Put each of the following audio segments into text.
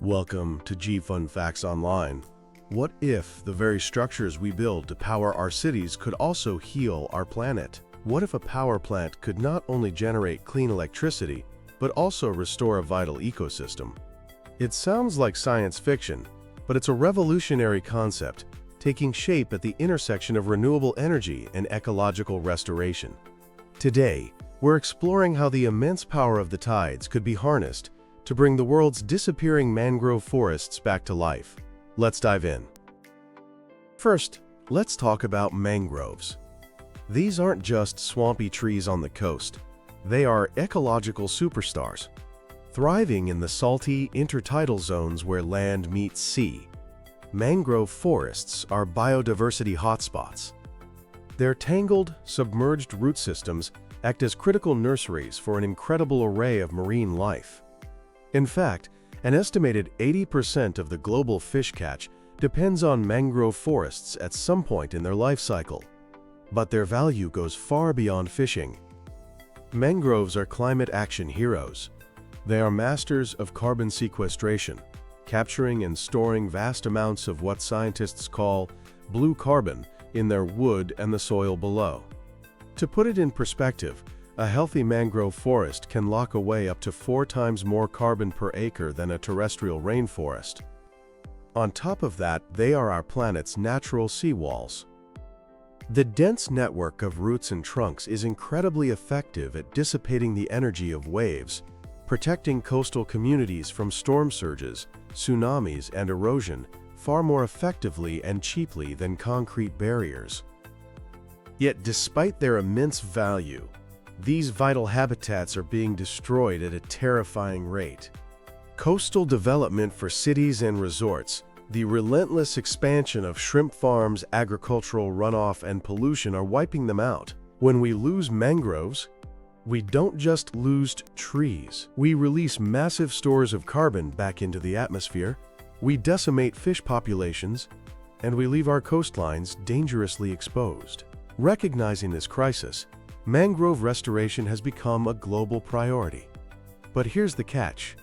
Welcome to G Fun Facts Online. What if the very structures we build to power our cities could also heal our planet? What if a power plant could not only generate clean electricity, but also restore a vital ecosystem? It sounds like science fiction, but it's a revolutionary concept, taking shape at the intersection of renewable energy and ecological restoration. Today, we're exploring how the immense power of the tides could be harnessed to bring the world's disappearing mangrove forests back to life. Let's dive in. First, let's talk about mangroves. These aren't just swampy trees on the coast. They are ecological superstars, thriving in the salty, intertidal zones where land meets sea. Mangrove forests are biodiversity hotspots. Their tangled, submerged root systems act as critical nurseries for an incredible array of marine life. In fact, an estimated 80% of the global fish catch depends on mangrove forests at some point in their life cycle. But their value goes far beyond fishing. Mangroves are climate action heroes. They are masters of carbon sequestration, capturing and storing vast amounts of what scientists call blue carbon in their wood and the soil below. To put it in perspective, a healthy mangrove forest can lock away up to 4 times more carbon per acre than a terrestrial rainforest. On top of that, they are our planet's natural seawalls. The dense network of roots and trunks is incredibly effective at dissipating the energy of waves, protecting coastal communities from storm surges, tsunamis, and erosion far more effectively and cheaply than concrete barriers. Yet despite their immense value, these vital habitats are being destroyed at a terrifying rate. Coastal development for cities and resorts, the relentless expansion of shrimp farms, agricultural runoff, and pollution are wiping them out. When we lose mangroves, we don't just lose trees. We release massive stores of carbon back into the atmosphere, we decimate fish populations, and we leave our coastlines dangerously exposed. Recognizing this crisis, mangrove restoration has become a global priority. But here's the catch.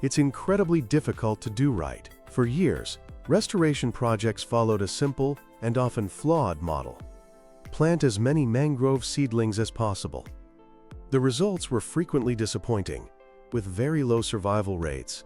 It's incredibly difficult to do right. For years, restoration projects followed a simple and often flawed model. Plant as many mangrove seedlings as possible. The results were frequently disappointing, with very low survival rates.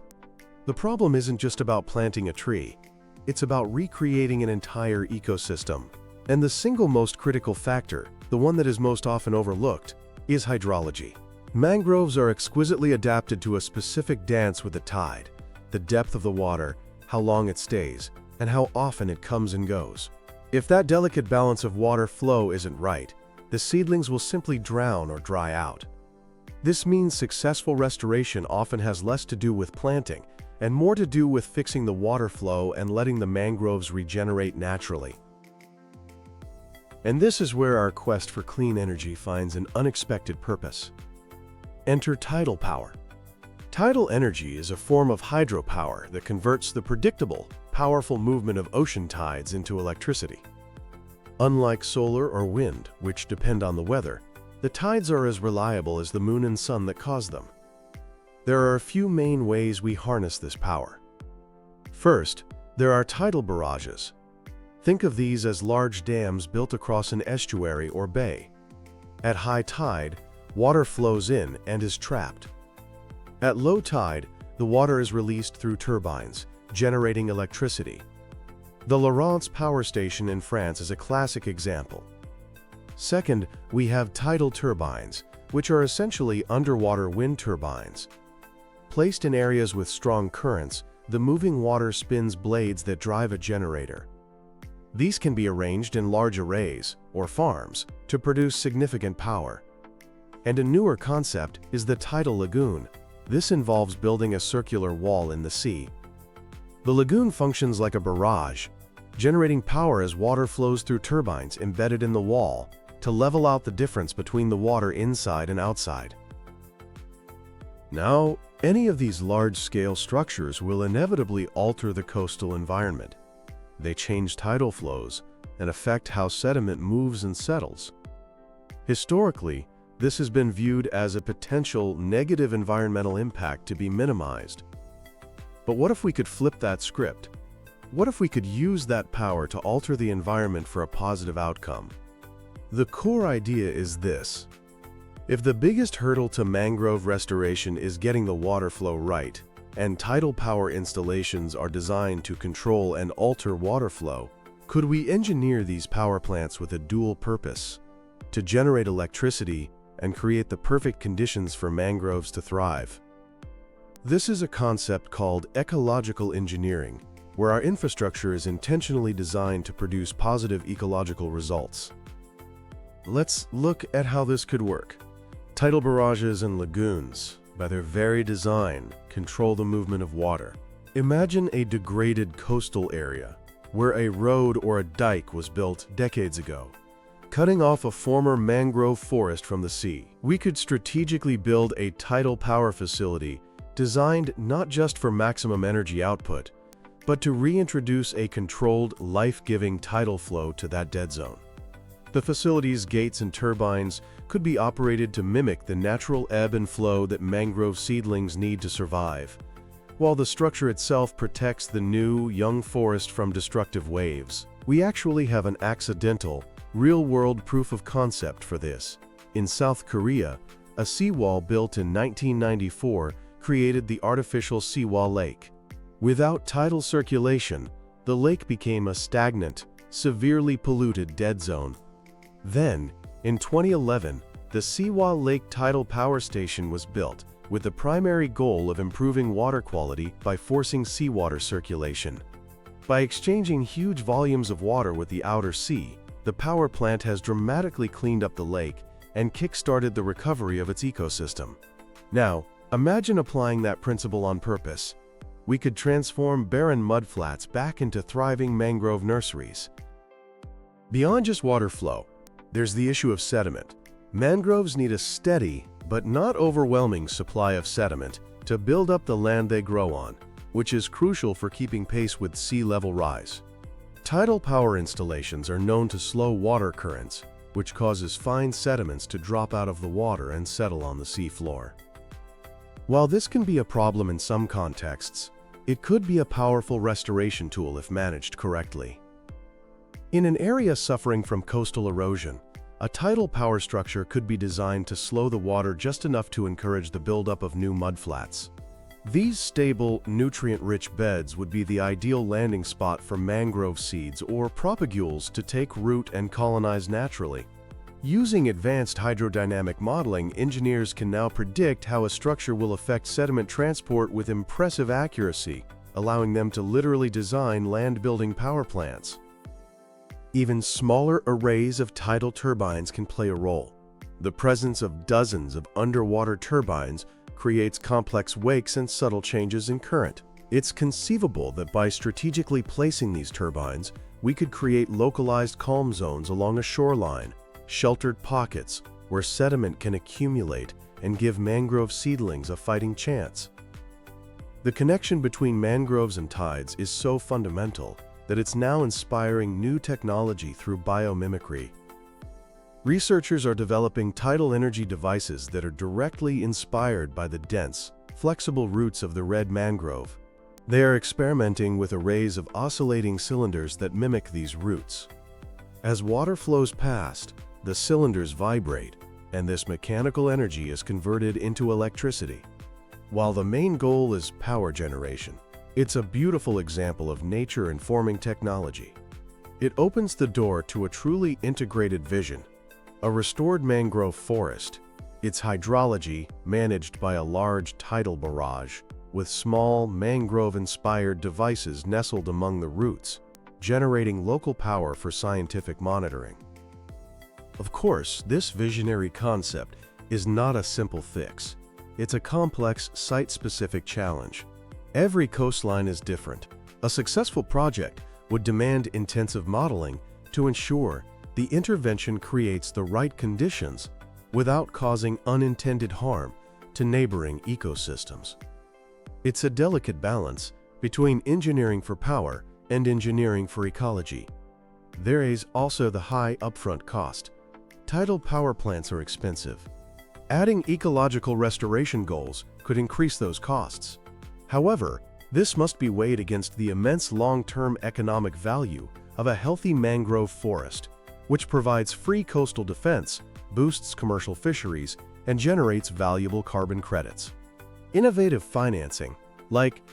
The problem isn't just about planting a tree. It's about recreating an entire ecosystem. And the single most critical factor, the one that is most often overlooked, is hydrology. Mangroves are exquisitely adapted to a specific dance with the tide, the depth of the water, how long it stays, and how often it comes and goes. If that delicate balance of water flow isn't right, the seedlings will simply drown or dry out. This means successful restoration often has less to do with planting and more to do with fixing the water flow and letting the mangroves regenerate naturally. And this is where our quest for clean energy finds an unexpected purpose. Enter tidal power. Tidal energy is a form of hydropower that converts the predictable, powerful movement of ocean tides into electricity. Unlike solar or wind, which depend on the weather, the tides are as reliable as the moon and sun that cause them. There are a few main ways we harness this power. First, there are tidal barrages. Think of these as large dams built across an estuary or bay. At high tide, water flows in and is trapped. At low tide, the water is released through turbines, generating electricity. The Lorance power station in France is a classic example. Second, we have tidal turbines, which are essentially underwater wind turbines. Placed in areas with strong currents, the moving water spins blades that drive a generator. These can be arranged in large arrays, or farms, to produce significant power. And a newer concept is the tidal lagoon. This involves building a circular wall in the sea. The lagoon functions like a barrage, generating power as water flows through turbines embedded in the wall to level out the difference between the water inside and outside. Now, any of these large-scale structures will inevitably alter the coastal environment. They change tidal flows and affect how sediment moves and settles. Historically, this has been viewed as a potential negative environmental impact to be minimized. But what if we could flip that script? What if we could use that power to alter the environment for a positive outcome? The core idea is this. If the biggest hurdle to mangrove restoration is getting the water flow right, and tidal power installations are designed to control and alter water flow, could we engineer these power plants with a dual purpose? To generate electricity and create the perfect conditions for mangroves to thrive. This is a concept called ecological engineering, where our infrastructure is intentionally designed to produce positive ecological results. Let's look at how this could work. Tidal barrages and lagoons, by their very design, control the movement of water. Imagine a degraded coastal area, where a road or a dike was built decades ago, cutting off a former mangrove forest from the sea. We could strategically build a tidal power facility designed not just for maximum energy output, but to reintroduce a controlled, life-giving tidal flow to that dead zone. The facility's gates and turbines could be operated to mimic the natural ebb and flow that mangrove seedlings need to survive, while the structure itself protects the new, young forest from destructive waves. We actually have an accidental, real-world proof of concept for this. In South Korea, a seawall built in 1994 created the artificial seawall lake. Without tidal circulation, the lake became a stagnant, severely polluted dead zone. Then, in 2011, the Seawall Lake Tidal Power Station was built, with the primary goal of improving water quality by forcing seawater circulation. By exchanging huge volumes of water with the outer sea, the power plant has dramatically cleaned up the lake and kick-started the recovery of its ecosystem. Now, imagine applying that principle on purpose. We could transform barren mudflats back into thriving mangrove nurseries. Beyond just water flow, there's the issue of sediment. Mangroves need a steady, but not overwhelming supply of sediment to build up the land they grow on, which is crucial for keeping pace with sea level rise. Tidal power installations are known to slow water currents, which causes fine sediments to drop out of the water and settle on the sea floor. While this can be a problem in some contexts, it could be a powerful restoration tool if managed correctly. In an area suffering from coastal erosion, a tidal power structure could be designed to slow the water just enough to encourage the buildup of new mudflats. These stable, nutrient-rich beds would be the ideal landing spot for mangrove seeds or propagules to take root and colonize naturally. Using advanced hydrodynamic modeling, engineers can now predict how a structure will affect sediment transport with impressive accuracy, allowing them to literally design land-building power plants. Even smaller arrays of tidal turbines can play a role. The presence of dozens of underwater turbines creates complex wakes and subtle changes in current. It's conceivable that by strategically placing these turbines, we could create localized calm zones along a shoreline, sheltered pockets where sediment can accumulate and give mangrove seedlings a fighting chance. The connection between mangroves and tides is so fundamental that it's now inspiring new technology through biomimicry. Researchers are developing tidal energy devices that are directly inspired by the dense, flexible roots of the red mangrove. They are experimenting with arrays of oscillating cylinders that mimic these roots. As water flows past, the cylinders vibrate, and this mechanical energy is converted into electricity. While the main goal is power generation, it's a beautiful example of nature informing technology. It opens the door to a truly integrated vision, a restored mangrove forest, its hydrology managed by a large tidal barrage, with small mangrove-inspired devices nestled among the roots, generating local power for scientific monitoring. Of course, this visionary concept is not a simple fix. It's a complex, site-specific challenge. Every coastline is different. A successful project would demand intensive modeling to ensure the intervention creates the right conditions without causing unintended harm to neighboring ecosystems. It's a delicate balance between engineering for power and engineering for ecology. There is also the high upfront cost. Tidal power plants are expensive. Adding ecological restoration goals could increase those costs. However, This must be weighed against the immense long-term economic value of a healthy mangrove forest, which provides free coastal defense, boosts commercial fisheries, and generates valuable carbon credits. Innovative financing, like